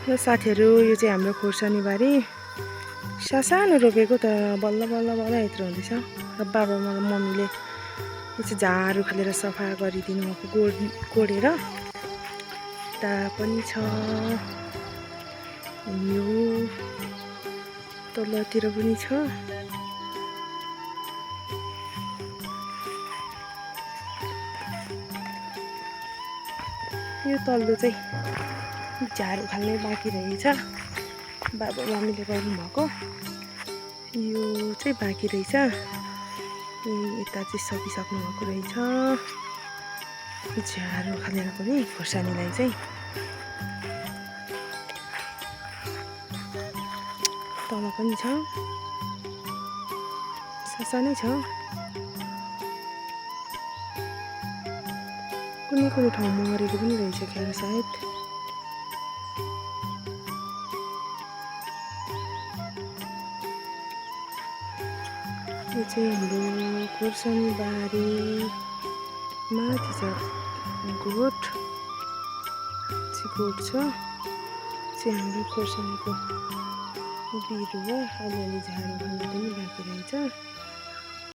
र साथीहरू यो चाहिँ हाम्रो खोर्सानी बारी सानो रोपेको त बल्ल बल्ल बल्ल यत्रो हुँदैछ र बाबा मम्मीले यो चाहिँ झाडु खालेर सफा गरिदिनु भएको गोडेर ता पनि छ यो तलतिर पनि छ यो तल्लो चाहिँ झाडु खाल्ने बाँकी रहेछ बाबा मम्मीले गर्नुभएको यो चाहिँ बाँकी रहेछ यता चाहिँ सकिसक्नु भएको रहेछ झाडु खालेर पनि खोर्सानीलाई चाहिँ तल पनि छ सानै छ कुनै कुनै ठाउँमा मरेको पनि रहेछ क्या सायद यो चाहिँ हाम्रो खोर्सानी बारी माथि छ गोठ छ चाहिँ हाम्रो खोर्सानीको बिरुवा अलिअलि झाडु खाल्न पनि बाँकी रहेछ